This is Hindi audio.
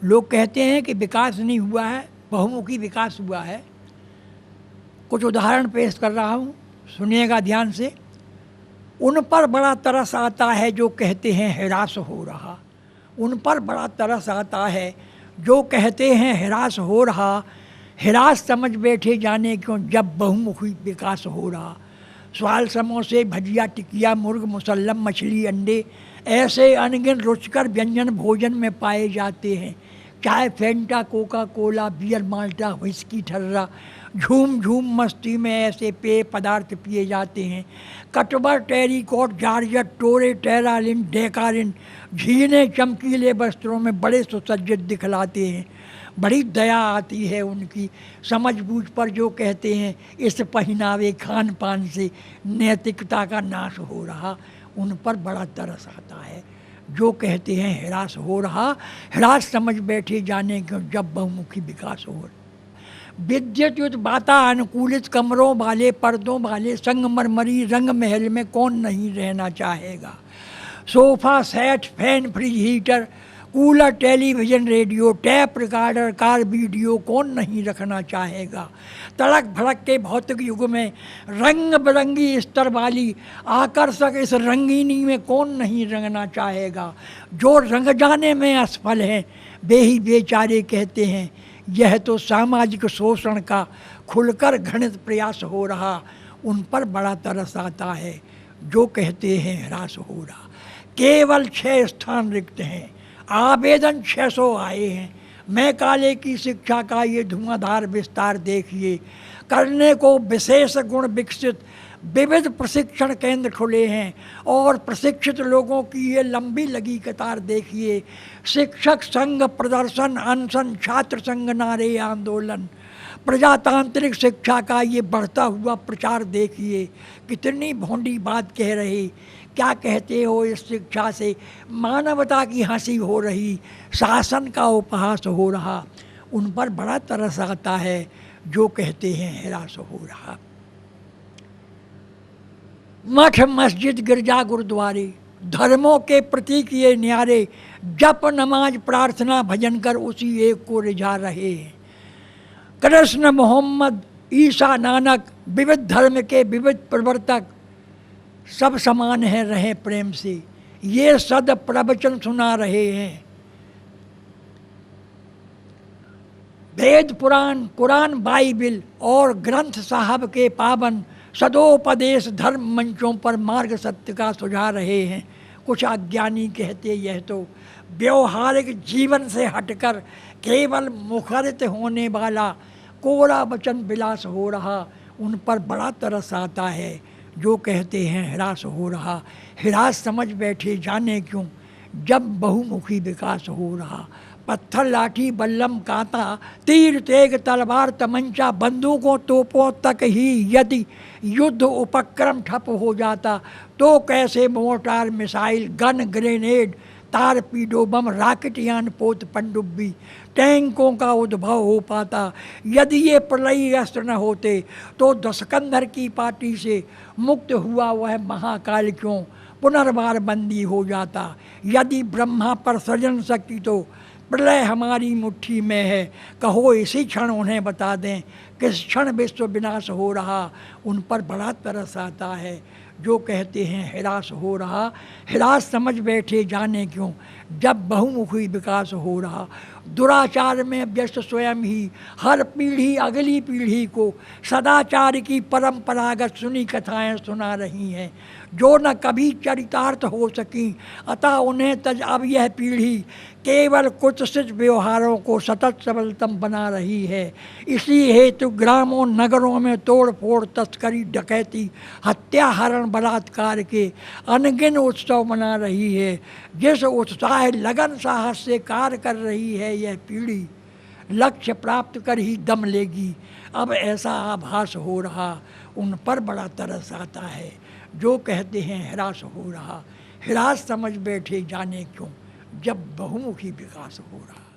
लोग कहते हैं कि विकास नहीं हुआ है, बहुमुखी विकास हुआ है। कुछ उदाहरण पेश कर रहा हूँ, सुनिएगा ध्यान से। उन पर बड़ा तरस आता है जो कहते हैं हिरास हो रहा। उन पर बड़ा तरस आता है जो कहते हैं हिरास हो रहा। हिरास समझ बैठे जाने क्यों जब बहुमुखी विकास हो रहा। स्वाल समोसे भजिया टिकिया मुर्ग मुसल्लम मछली अंडे ऐसे अनगिन रुचिकर व्यंजन भोजन में पाए जाते हैं। चाय फेंटा कोका कोला बियर माल्टा व्हिस्की ठर्रा झूम झूम मस्ती में ऐसे पेय पदार्थ पिए जाते हैं। कटवर टेरिकॉट जारजट टोरे टेरालिन डेकारिन झीने चमकीले वस्त्रों में बड़े सुसज्जित दिखलाते हैं। बड़ी दया आती है उनकी समझबूझ पर जो कहते हैं इस पहनावे खान पान से नैतिकता का नाश हो रहा। उन पर बड़ा तरस आता है जो कहते हैं हिरास हो रहा। हिरास समझ बैठे जाने क्यों जब बहुमुखी विकास हो रहा। विद्युत वातानुकूलित कमरों वाले पर्दों वाले संगमरमरी रंग महल में कौन नहीं रहना चाहेगा। Sofa set fan fridge heater cooler television radio tape recorder car video कौन नहीं रखना चाहेगा। तड़क भड़क के भौतिक युग में रंग बिरंगी स्तर वाली आकर्षक इस रंगीनी में कौन नहीं रंगना चाहेगा। जो रंग जाने में असफल हैं वे ही बेचारे कहते हैं यह तो सामाजिक शोषण का खुलकर घृणित प्रयास हो रहा। उन पर बड़ा तरस आता है जो कहते हैं ह्रास हो रहा। केवल 6 स्थान रिक्त हैं, आवेदन 600 आए हैं। मैं काले की शिक्षा का ये धुआंधार विस्तार देखिए। करने को विशेष गुण विकसित विविध प्रशिक्षण केंद्र खुले हैं और प्रशिक्षित लोगों की ये लंबी लगी कतार देखिए। शिक्षक संघ प्रदर्शन अनशन छात्र संघ नारे आंदोलन प्रजातांत्रिक शिक्षा का ये बढ़ता हुआ प्रचार देखिए। कितनी भोंडी बात कह रहे, क्या कहते हो इस शिक्षा से मानवता की हंसी हो रही, शासन का उपहास हो रहा। उन पर बड़ा तरस आता है जो कहते हैं हिरास हो रहा। मठ मस्जिद गिरजा गुरुद्वारे धर्मों के प्रतीक ये न्यारे जप नमाज प्रार्थना भजन कर उसी एक को रिझा रहे हैं। कृष्ण मोहम्मद ईसा नानक विविध धर्म के विविध प्रवर्तक सब समान हैं रहे प्रेम से ये सद प्रवचन सुना रहे हैं। वेद पुराण कुरान बाइबिल और ग्रंथ साहब के पावन सदोपदेश धर्म मंचों पर मार्ग सत्य का सुझा रहे हैं। कुछ अज्ञानी कहते यह तो व्यवहारिक जीवन से हटकर केवल मुखरित होने वाला कोरा वचन विलास हो रहा। उन पर बड़ा तरस आता है जो कहते हैं हिरास हो रहा। हिरास समझ बैठे जाने क्यों जब बहुमुखी विकास हो रहा। पत्थर लाठी बल्लम कांता तीर तेग तलवार तमंचा बंदूकों तोपों तक ही यदि युद्ध उपक्रम ठप हो जाता तो कैसे mortar missile gun grenade torpedo बम रॉकेट यान पोत पनडुब्बी टैंकों का उद्भव हो पाता। यदि ये प्रलयी अस्त्र न होते तो दशकंधर की पार्टी से मुक्त हुआ वह महाकाल क्यों पुनर्वार बंदी हो जाता। यदि ब्रह्मा पर सृजन शक्ति तो प्रलय हमारी मुट्ठी में है। कहो इसी क्षण उन्हें बता दें किस क्षण विश्व विनाश हो रहा। उन पर बड़ा तरस आता है जो कहते हैं हिरास हो रहा। हिरास समझ बैठे जाने क्यों जब बहुमुखी विकास हो रहा। दुराचार में व्यस्त स्वयं ही हर पीढ़ी अगली पीढ़ी को सदाचार की परंपरागत सुनी कथाएं सुना रही हैं जो न कभी चरितार्थ हो सकी। अतः उन्हें तज अब यह पीढ़ी केवल कुत्सित व्यवहारों को सतत सबलतम बना रही है। इसी हेतु ग्रामों नगरों में तोड़ फोड़ तस्करी डकैती हत्या हरण बलात्कार के अनगिन उत्सव मना रही है। जिस उत्साह लगन साहस से कार्य कर रही है यह पीढ़ी लक्ष्य प्राप्त कर ही दम लेगी। अब ऐसा आभास हो रहा। उन पर बड़ा तरस आता है जो कहते हैं हिरास हो रहा। हिरास समझ बैठे जाने क्यों जब बहुमुखी विकास हो रहा।